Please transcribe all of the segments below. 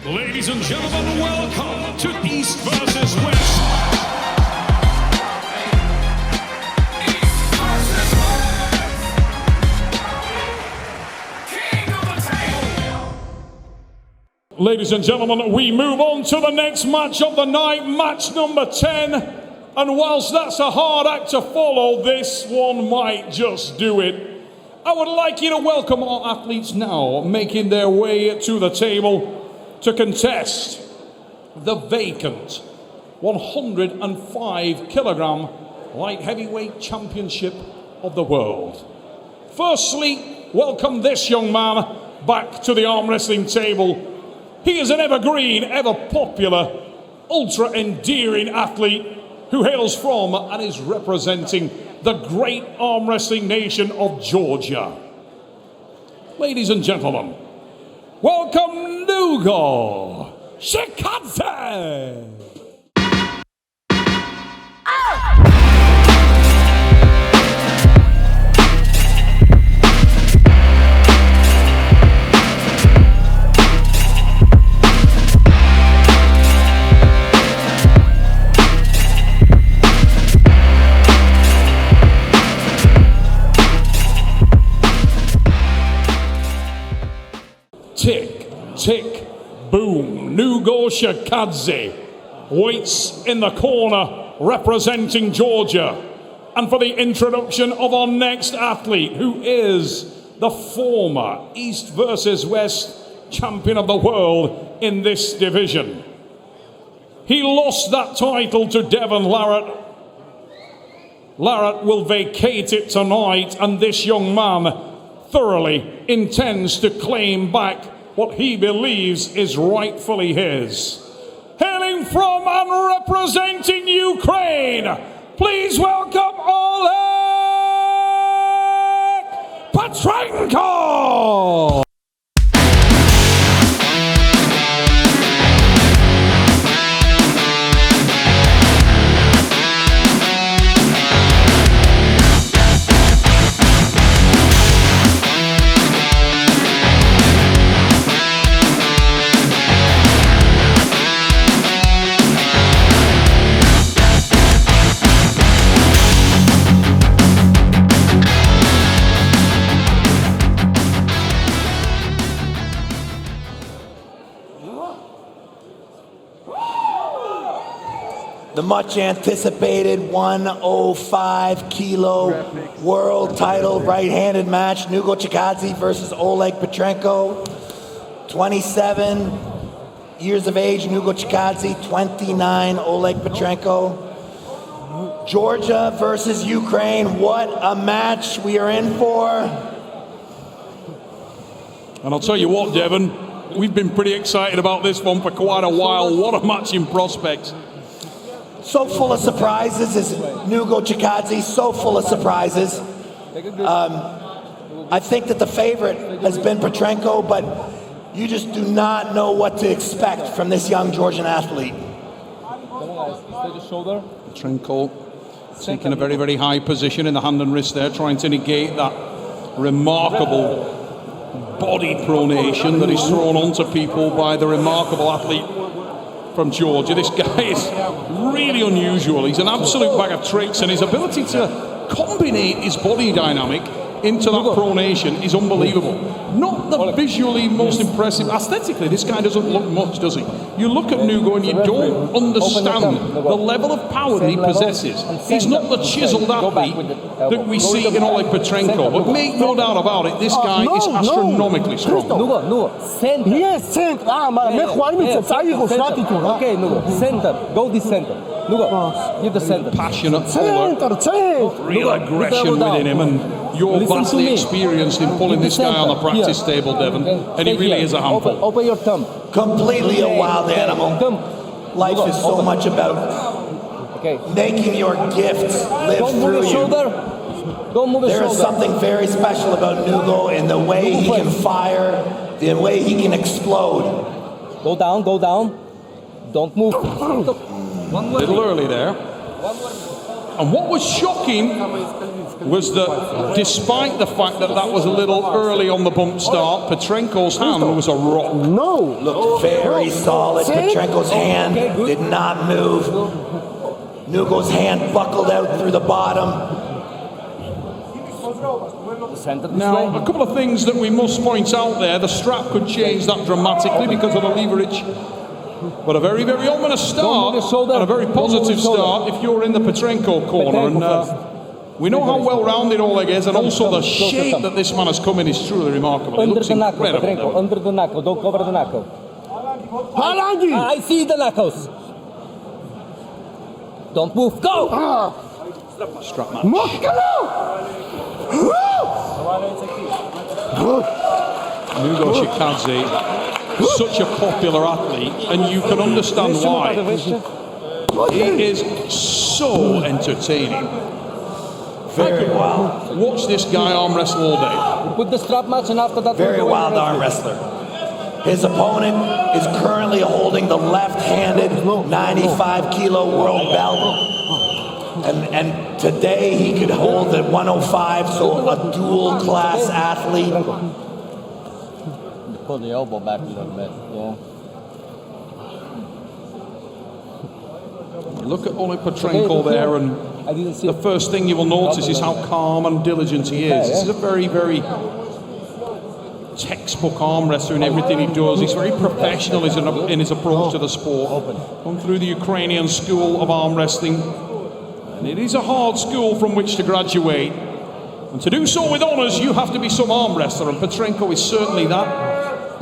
Ladies and gentlemen, welcome to East versus West. Ladies and gentlemen, we move on to the next match of the night, match number 10. And whilst that's a hard act to follow, this one might just do it. I would like you to welcome our athletes now, making their way to the table to contest the vacant 105 kilogram light heavyweight championship of the world. Firstly, welcome this young man back to the arm wrestling table. He is an evergreen, ever popular, ultra endearing athlete who hails from and is representing the great arm wrestling nation of Georgia. Ladies and gentlemen, welcome Nugo Chikadze! Tick, tick, boom. Nugo Chikadze waits in the corner representing Georgia. And for the introduction of our next athlete, who is the former East versus West champion of the world in this division. He lost that title to Devon Larratt. Larratt will vacate it tonight, and this young man thoroughly intends to claim back what he believes is rightfully his. Hailing from and representing Ukraine, please welcome Oleg Petrenko! The much anticipated 105 kilo world title right-handed match, Nugo Chikadze versus Oleg Petrenko. 27 years of age, Nugo Chikadze, 29, Oleg Petrenko. Georgia versus Ukraine, what a match we are in for. And I'll tell you what, Devon, we've been pretty excited about this one for quite a while. What a match in prospects. So full of surprises is Nugo Chikadze, so full of surprises. I think that the favorite has been Petrenko, but you just do not know what to expect from this young Georgian athlete. Petrenko taking a very, very high position in the hand and wrist there, trying to negate that remarkable body pronation that is thrown onto people by the remarkable athlete from Georgia. This guy is really unusual. He's an absolute bag of tricks, and his ability to combine his body dynamic into that pronation is unbelievable. Not the visually most impressive. Aesthetically, this guy doesn't look much, does he? You look at Nugo and you don't understand the level of power that he possesses. He's not the chiseled athlete that we see in Oleg Petrenko, but make no doubt about it, this guy is astronomically strong. Nugo, center. Yes, center. Okay, Nugo, center. Go this center. Nugo, give the center. Passionate puller, real aggression within him, and you're vastly experienced in pulling this guy on the practice table, Devon, and he really is a handful. Open your thumb. Completely a wild animal. Life is so much about making your gifts live through you. Don't move the shoulder. There is something very special about Nugo in the way he can fire, the way he can explode. Go down, go down. Don't move. A little early there. And what was shocking was that despite the fact that that was a little early on the bump start, Petrenko's hand was a rock. Looked very solid. Petrenko's hand did not move. Nugo's hand buckled out through the bottom. Now, a couple of things that we must point out there. The strap could change that dramatically because of the leverage. But a very, very ominous start and a very positive start if you're in the Petrenko corner. And we know how well-rounded Oleg is, and also the shape that this man has come in is truly remarkable. It looks incredible. Under the knuckle, don't cover the knuckle. I see the knuckles. Don't move, go! Strap match. Nugo Chikadze, such a popular athlete, and you can understand why. He is so entertaining. Very wild. Watch this guy arm wrestle all day. Put the strap match, and after that, Very wild arm wrestler. His opponent is currently holding the left-handed 95-kilo world belt. And today he could hold at 105, so a dual-class athlete. Pull the elbow back a little bit, yeah. Look at Oleg Petrenko there, and the first thing you will notice is how calm and diligent he is. This is a very, very textbook arm wrestler in everything he does. He's very professional in his approach to the sport. Come through the Ukrainian school of arm wrestling. And it is a hard school from which to graduate. And to do so with honours, you have to be some arm wrestler, and Petrenko is certainly that.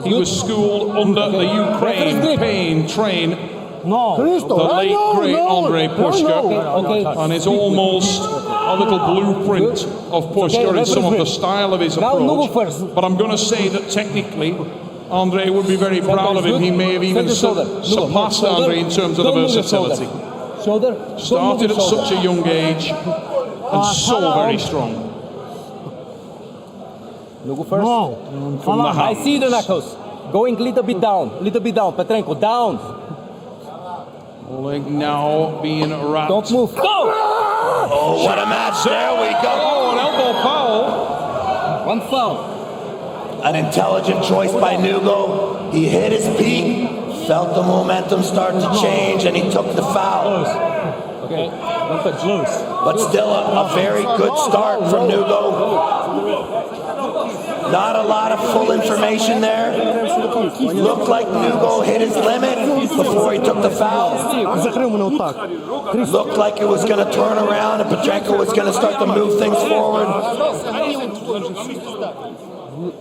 He was schooled under the Ukraine train the late great Andrei Pushka, and it's almost a little blueprint of Pushka in some of the style of his approach. But I'm going to say that technically Andrei would be very proud of him. He may have even surpassed Andrei in terms of the versatility. Started at such a young age and so very strong. Nugo first. From the I see the knuckles. Going a little bit down. Petrenko, down. Oleg now being wrapped. Don't move. Go! Oh, what a match. There we go. Oh, an elbow foul. One foul. An intelligent choice by Nugo. He hit his peak, felt the momentum start to change, and he took the foul. Okay, don't touch loose. But still a very good start from Nugo. Not a lot of full information there. Looked like Nugo hit his limit before he took the foul. Looked like it was going to turn around and Petrenko was going to start to move things forward.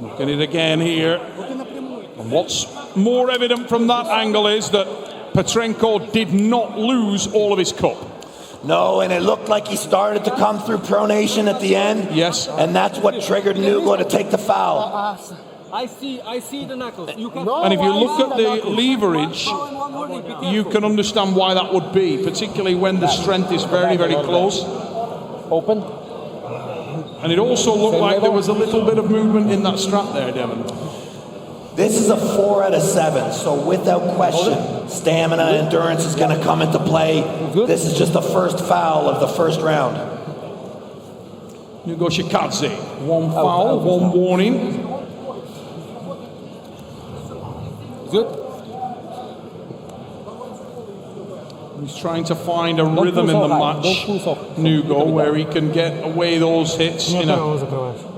Look at it again here. And what's more evident from that angle is that Petrenko did not lose all of his cup. No, and it looked like he started to come through pronation at the end. Yes. And that's what triggered Nugo to take the foul. I see the knuckles. And if you look at the leverage, you can understand why that would be, particularly when the strength is very, very close. Open. And it also looked like there was a little bit of movement in that strap there, Devon. This is a 4 out of 7, so without question, stamina and endurance is going to come into play. This is just the first foul of the first round. Nugo Chikadze, one foul, one warning. Good. He's trying to find a rhythm in the match, Nugo, where he can get away those hits in a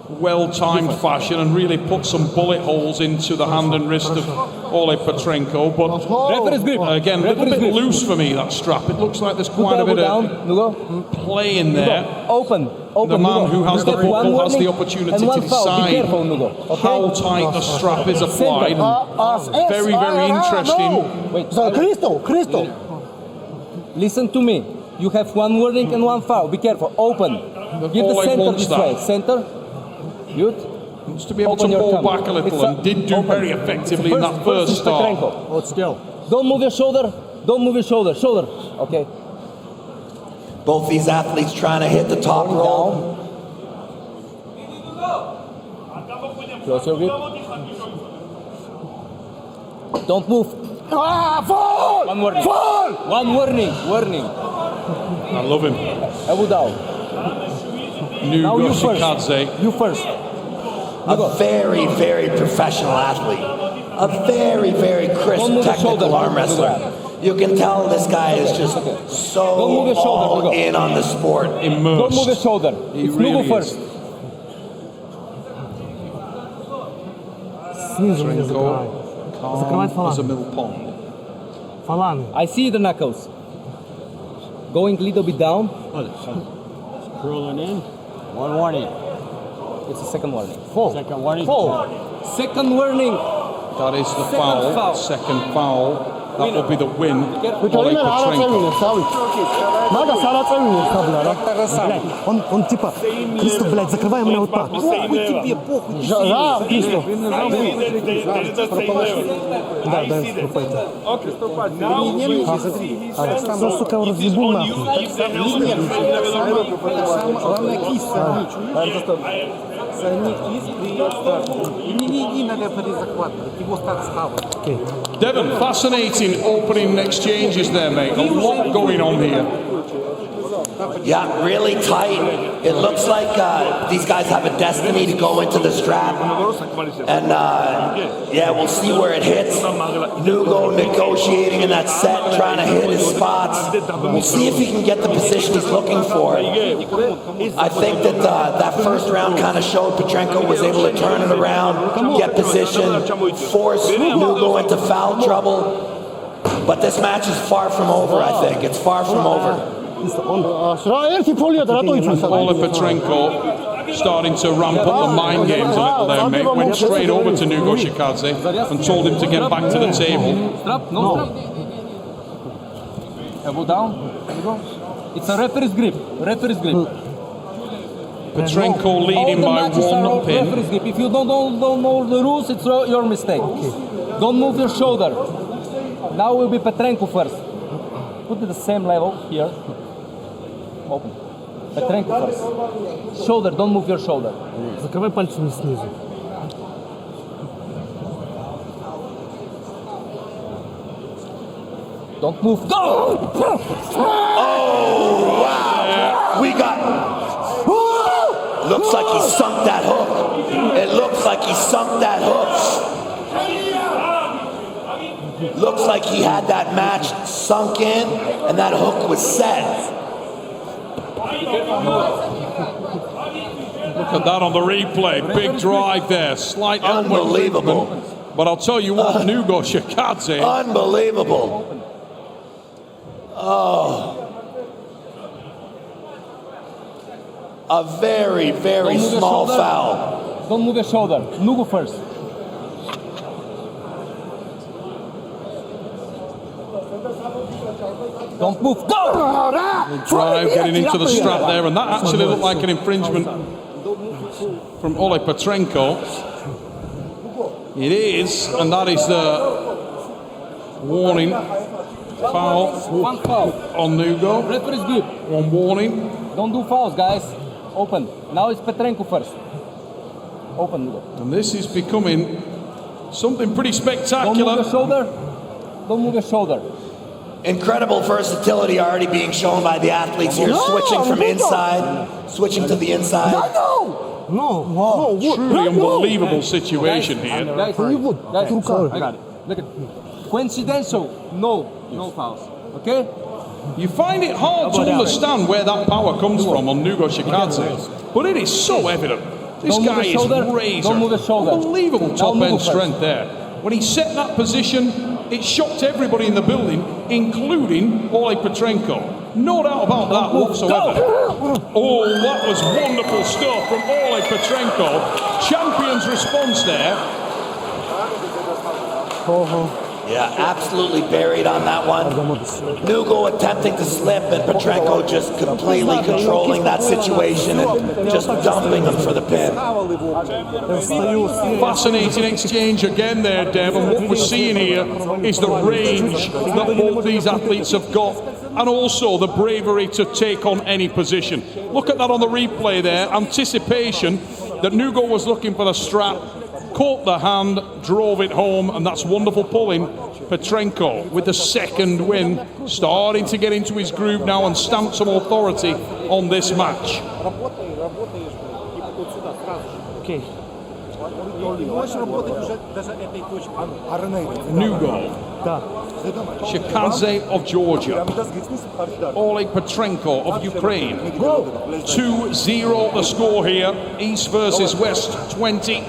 well-timed fashion and really put some bullet holes into the hand and wrist of Oleg Petrenko. But again, a little bit loose for me, that strap. It looks like there's quite a bit of play in there. Open. The man who has the buckle has the opportunity to decide how tight the strap is applied. And very, very interesting. Cristo. Listen to me. You have one warning and one foul. Be careful. Open. Give the center this way. Center. Good. Wants to be able to pull back a little and did do very effectively in that first start. Hold still. Don't move your shoulder. Don't move your shoulder. Shoulder. Okay. Both these athletes trying to hit the top roll. Close your grip. Don't move. Fall! One warning. Fall! One warning. Warning. I love him. Elbow down. Now Nugo you first. Chikadze. You first. A very, very professional athlete. A very, very crisp Don't move the technical shoulder. arm wrestler. You can tell this guy is just Don't move so your shoulder, all Nugo. in on the sport. Immersed. Don't move your shoulder. He It's really Nugo is. first. Снизу меня закрывай. Закрывать Calm as a фалангу. mill pond. Фалангу. I see the knuckles. Going a little bit down. Rolling in. One warning. It's a second warning. Second warning. Second warning. That is the Second foul. Second foul. That will be the win. Вы Oleg именно она Petrenko. целью ставить. Надо сара целью ставлять. Он типа, Кристо, блядь, закрывай меня вот так. Похуй тебе, похуй. Да, Кристо. Да, ступайте. Все, сука, разъебу нахуй. Главное кисть согнуть. Согни кисть при старте. И не иди на рефери захватывать, его старт схавать. Devon, fascinating opening exchanges there, mate. A lot going on here. Yeah, really tight. It looks like these guys have a destiny to go into the strap. And yeah, we'll see where it hits. Nugo negotiating in that set, trying to hit his spots. We'll see if he can get the position he's looking for. I think that that first round kind of showed Petrenko was able to turn it around, get position, force Nugo into foul trouble. But this match is far from over, I think. It's far from over. Oleg Petrenko starting to ramp up the mind games a little there, mate. Went straight over to Nugo Chikadze and told him to get back to the table. Strap, no strap. Elbow down. It's a referee's grip. Referee's grip. Petrenko All leading the by matches are one pin. referee's grip. If you don't know the rules, it's your mistake. Don't move your shoulder. Now will be Petrenko first. Put it the same level here. Open. Petrenko first. Shoulder, don't move your shoulder. Закрывай пальцами снизу. Don't move. Go! Oh, wow. We got... Looks like he sunk that hook. It looks like he sunk that hook. Looks like he had that match sunk in and that hook was set. Look at that on the replay. Big drive there. Slight elbow Unbelievable. movement. But I'll tell you what, Nugo Chikadze. Unbelievable. Oh. A very, very Don't move your small shoulder. foul. Don't move your shoulder. Nugo first. Don't move. Go! Drive getting into the strap there, and that actually looked like an infringement from Oleg Petrenko. It is, and that is the warning foul One foul. on Nugo. Referee's grip. One warning. Don't do fouls, guys. Open. Now it's Petrenko first. Open, Nugo. And this is becoming something pretty Don't move your spectacular. shoulder. Don't move your shoulder. Incredible versatility already being shown by the athletes here, switching from inside, switching to the inside. No. Truly unbelievable situation here. Guys, I got it. Look at coincidental. No fouls. Okay? You find it hard to understand where that power comes from on Nugo Chikadze, but it is so evident. This Don't move guy the shoulder. is razor. Don't move the shoulder. Unbelievable Now top move end first. strength there. When he set that position, it shocked everybody in the building, including Oleg Petrenko. No doubt about that whatsoever. Oh, that was wonderful stuff from Oleg Petrenko. Champion's response there. Yeah, absolutely buried on that one. Nugo attempting to slip and Petrenko just completely controlling that situation and just dumping him for the pin. Fascinating exchange again there, Dev, and what we're seeing here is the range that both these athletes have got, and also the bravery to take on any position. Look at that on the replay there, anticipation that Nugo was looking for the strap, caught the hand, drove it home, and that's wonderful pulling. Petrenko with the second win, starting to get into his groove now and stamp some authority on this match. Окей. Можешь работать уже даже этой точки. Nugo, Да. Chikadze of Georgia, Oleg Petrenko of Ukraine. 2-0 the score here, East versus West 20.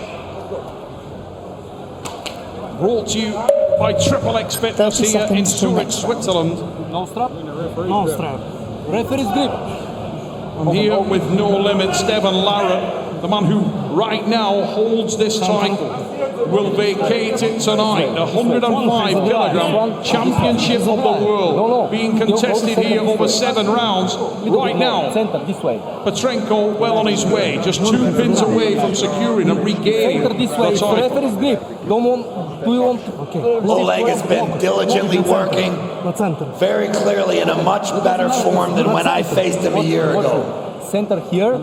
Brought to you by Triple X Fitness 30 here in seconds till Zurich, next. Switzerland. No strap. No strap. Referee's grip. I'm here with No Limit, Stephen Lara, the man who right now holds this title, will vacate it tonight. The 105 kilogram championship of the world being contested here over 7 rounds right now. Center this way. Petrenko well on his way, just 2 pins away from securing and regaining Center this way. the So title. referee's grip. Do you want? Oleg has been diligently working, На центр. very clearly in a much better form than when I faced him a year ago. Center here,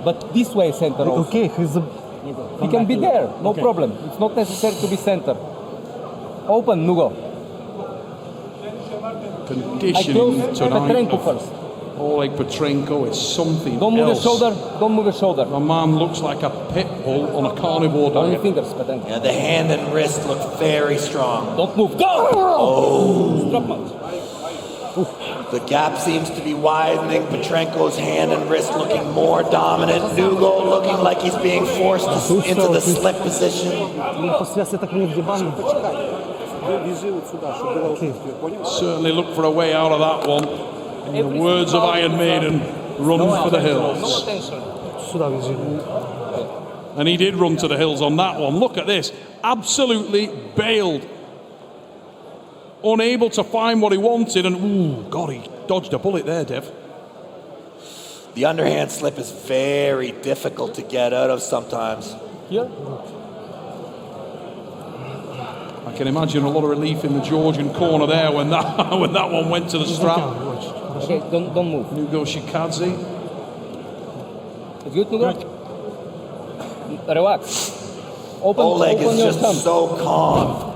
but this way center also. Окей, he's a... He can be there, no problem. It's not necessary to be center. Open, Nugo. I Conditioning close tonight. Petrenko first. Oleg Petrenko is something Don't move your else. shoulder. Don't move your shoulder. The man looks like a pit bull on a carnivore Only diet. fingers, Petrenko. Yeah, the hand and wrist look very strong. Don't move. Go! Strap match. The gap seems to be widening. Petrenko's hand and wrist looking more dominant. Nugo looking like he's being forced into the slip position. По связи так не въебали. Вяжи вот сюда, чтобы было удобствие, понял? Certainly look for a way out of that one. In the words of Iron Maiden, run for the hills. Сюда вяжи. And he did run to the hills on that one. Look at this. Absolutely bailed. Unable to find what he wanted, and ooh, God, he dodged a bullet there, Dev. The underhand slip is very difficult to get out of sometimes. Here. I can imagine a lot of relief in the Georgian corner there when that when that one went to the strap. Okay, don't move. Nugo Chikadze. It's good, Nugo? Relax. Open, Oleg open is your just thumb. so calm.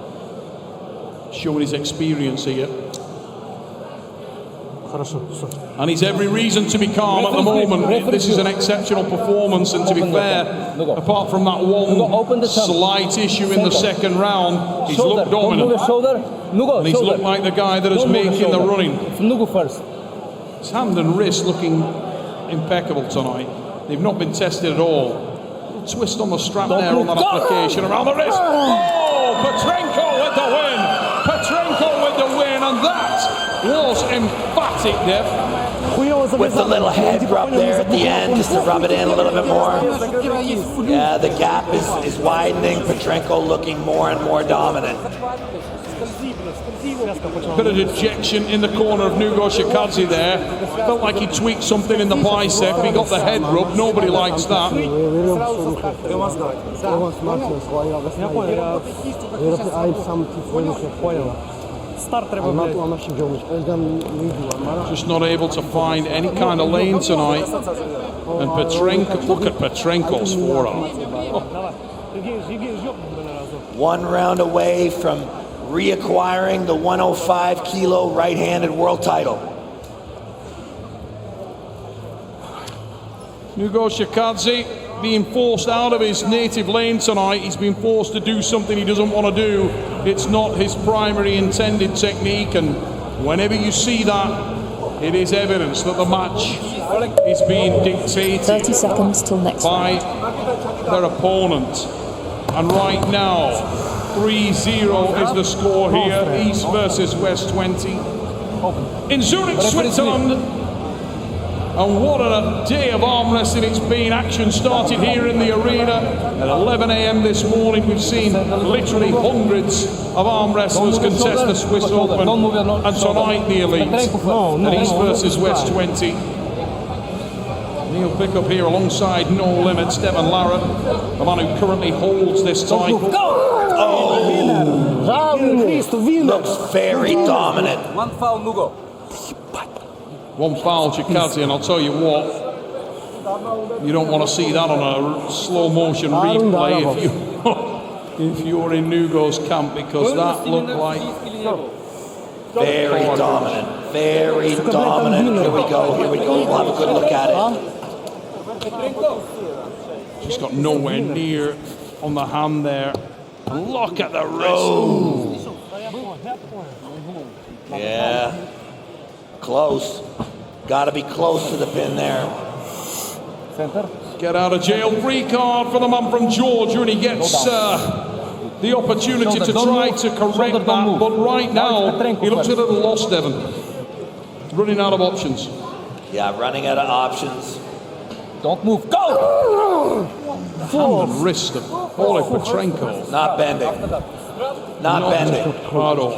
Showing his experience here. Хорошо, все. And he's every reason to be calm at the moment. This is an exceptional performance, and to be fair, apart from that one slight issue in the second round, he's looked Don't move your dominant. shoulder. Nugo, And he's looked like the guy that is Don't move your making the shoulder. running. It's Nugo first. His hand and wrist looking impeccable tonight. They've not been tested at all. Twist on the strap Don't there on move. that application around the wrist. Oh, Petrenko with the win. Petrenko with the win, and that was emphatic, Dev. With the little head rub there at the end, just to rub it in a little bit more. Yeah, the gap is widening. Petrenko looking more and more dominant. Bit of dejection in the corner of Nugo Chikadze there. Felt like he tweaked something in the bicep. He got the head rub. Nobody likes that. Just not able to find any kind of lane tonight. And Petrenko, look at Petrenko's forearm. One round away from reacquiring the 105 kilo right-handed world title. Nugo Chikadze being forced out of his native lane tonight. He's been forced to do something he doesn't want to do. It's not his primary intended technique, and whenever you see that, it is evidence that the match is being dictated 30 seconds till next by their opponent. And right now, 3-0 is the score here, East versus West 20. In Zurich, Switzerland. And what a day of arm wrestling it's been. Action started here in the arena at 11 a.m. this morning. We've seen literally hundreds of arm wrestlers contest the Swiss Open. And tonight the Elite. And East versus West 20. Neil Pickup here alongside No Limit, Stephen Lara, the man who currently holds this title. Looks very dominant. One foul, Nugo. One foul, Chikadze, and I'll tell you what, you don't want to see that on a slow motion replay. if you're in Nugo's camp, because that looked like very dominant. Very dominant. Here we go. Here we go. We'll have a good look at it. just got nowhere near on the hand there. And look at the wrist. Oh. Yeah. Close. Got to be close to the pin there. Center. Get out of jail free card for the man from Georgia, and he gets the opportunity to try to correct that. But right now, he looks a little lost, Devon. Running out of options. Yeah, running out of options. Don't move. Go! Hand and wrist of Oleg Petrenko. Not bending. Not bending. At all.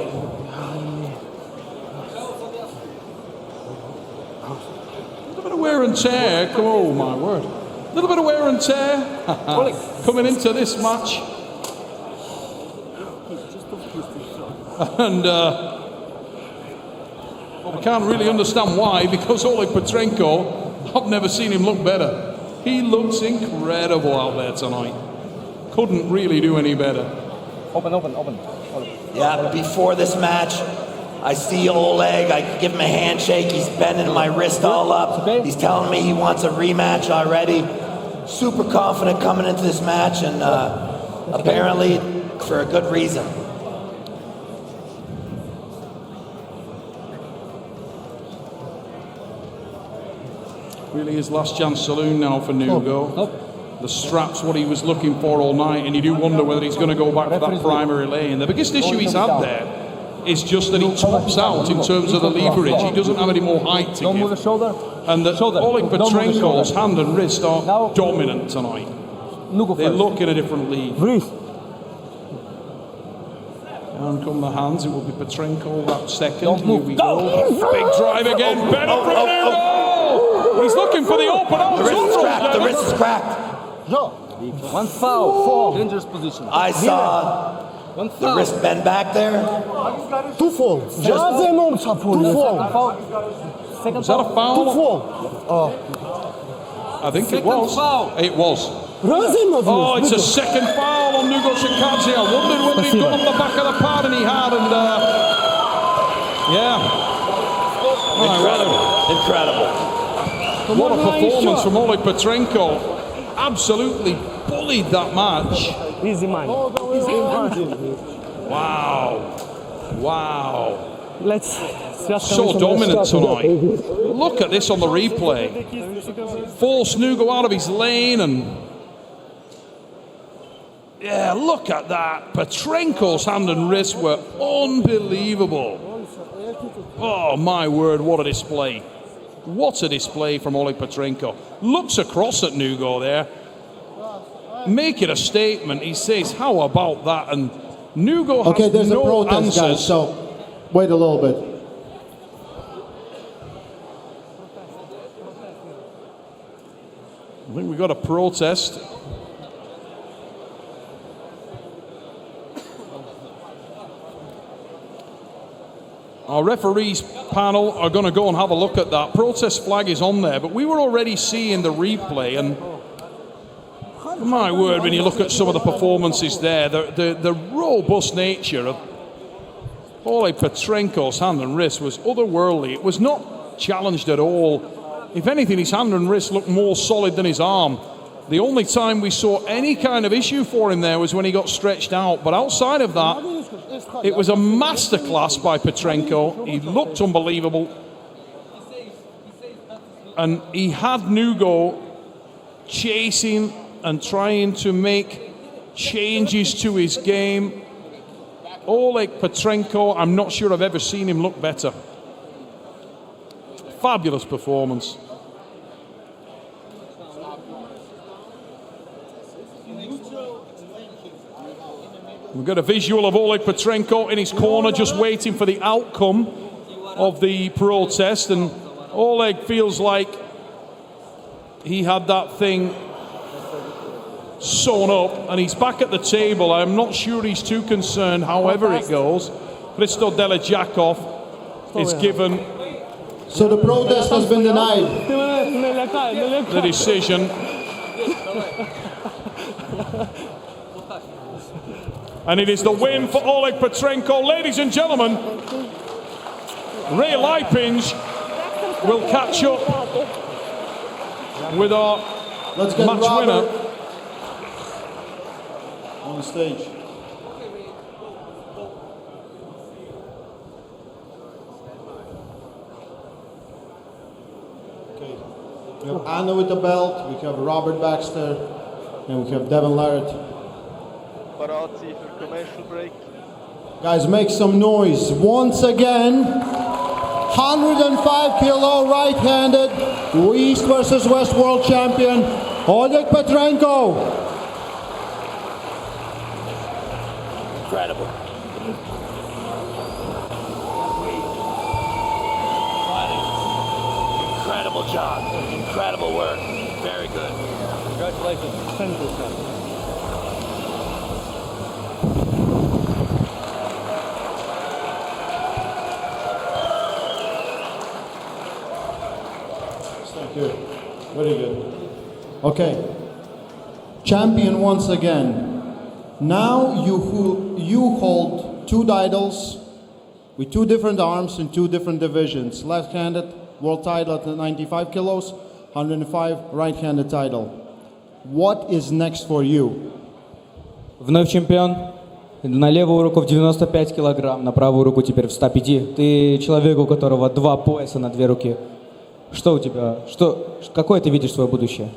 A little bit of wear and tear. Oh my word. A little bit of wear and tear coming into this match. And I can't really understand why, because Oleg Petrenko, I've never seen him look better. He looks incredible out there tonight. Couldn't really do any better. Open. Yeah, before this match, I see Oleg. I give him a handshake. He's bending my wrist all up. He's telling me he wants a rematch already. Super confident coming into this match, and apparently for a good reason. Really his last chance saloon now for Nugo. The strap's what he was looking for all night, and you do wonder whether he's going to go back to that primary lane. The biggest issue he's had there is just that he tops out in terms of the leverage. He doesn't have any more height to Don't move the give. shoulder. And that Oleg Petrenko's hand and wrist are Now- dominant tonight. Nugo They first. look in a different league. Breathe. Down come the hands. It will be Petrenko that second. Don't Here move. we Go! go. Big drive again. Better from Nugo. He's looking for the open arms. The wrist is cracked. The wrist is cracked. One foul. Dangerous position. I saw One the foul. wrist bend back there. Two fall. Razem olsa fall. Two fall. Foul. Second Is that a foul. foul? Two fall. I think it Second was. foul. It was. Razem of Oh, it's a second foul on Nugo Chikadze. I wondered whether he'd got on the back of the pad, and he had. And yeah. Incredible. What a performance from Oleg Petrenko. Absolutely bullied that match. Easy man. Wow. Let's So dominant tonight. Look at this on the replay. Force Nugo out of his lane, and yeah, look at that. Petrenko's hand and wrist were unbelievable. Oh my word, what a display. What a display from Oleg Petrenko. Looks across at Nugo there. Make it a statement. He says, how about that? And Nugo has Okay, there's no a protest, answers. guys, so wait a little bit. I think we got a protest. Our referees panel are going to go and have a look at that. Protest flag is on there, but we were already seeing the replay, and my word, when you look at some of the performances there, the robust nature of Oleg Petrenko's hand and wrist was otherworldly. It was not challenged at all. If anything, his hand and wrist looked more solid than his arm. The only time we saw any kind of issue for him there was when he got stretched out. But outside of that, it was a masterclass by Petrenko. He looked unbelievable. And he had Nugo chasing and trying to make changes to his game. Oleg Petrenko, I'm not sure I've ever seen him look better. Fabulous performance. We've got a visual of Oleg Petrenko in his corner just waiting for the outcome of the protest, and Oleg feels like he had that thing sewn up and he's back at the table. I'm not sure he's too concerned however it goes. Hristo Delejakov is given So the protest has been denied. the decision. And it is the win for Oleg Petrenko. Ladies and gentlemen, Ray Lipinge will catch up with our Let's get match Robert winner. on the stage. Okay. We have Anna with the belt, we have Robert Baxter, and we have Devin Larratt. Parazzi for commercial break. Guys, make some noise. Once again, 105 kilo right-handed, East versus West world champion, Oleg Petrenko. Incredible. Incredible job. Incredible work. Very good. Congratulations. Thank you. Very good. Okay. Champion once again. Now you hold two titles with two different arms in two different divisions. Left-handed world title at 95 kilos, 105 right-handed title. What is next for you? Вновь чемпион. На левую руку в 95 килограмм, на правую руку теперь в 105. Ты человек, у которого два пояса на две руки. Что у тебя? Какое ты видишь свое будущее?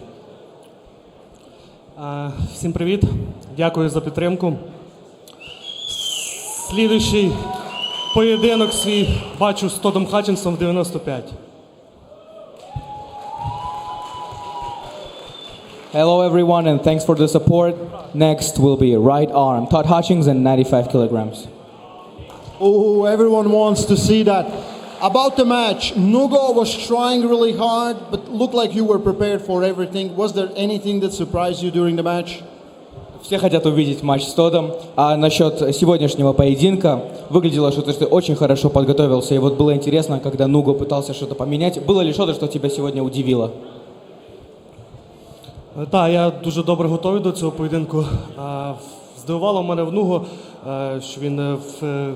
Всім привіт. Дякую за підтримку. Слідуючий поєдинок свій бачу з Тодом Хатчинсом в 95. Hello everyone and thanks for the support. Next will be right arm, Todd Hutchings and 95 kilograms. Oh, everyone wants to see that. About the match, Nugo was trying really hard, but looked like you were prepared for everything. Was there anything that surprised you during the match? Все хотят увидеть матч с Тодом. А насчет сегодняшнего поединка, выглядело, что ты очень хорошо подготовился. И вот было интересно, когда Нуго пытался что-то поменять. Было ли что-то, что тебя сегодня удивило? Так, я дуже добре готовий до цього поєдинку. Здивувало мене в Нуго, що він в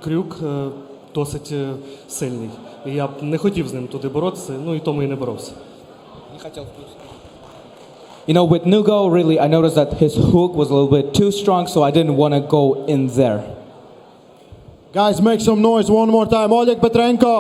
крюк досить сильний. І я б не хотів з ним туди боротися, ну і тому і не боровся. You know, with Nugo, really, I noticed that his hook was a little bit too strong, so I didn't want to go in there. Guys, make some noise one more time. Oleg Petrenko.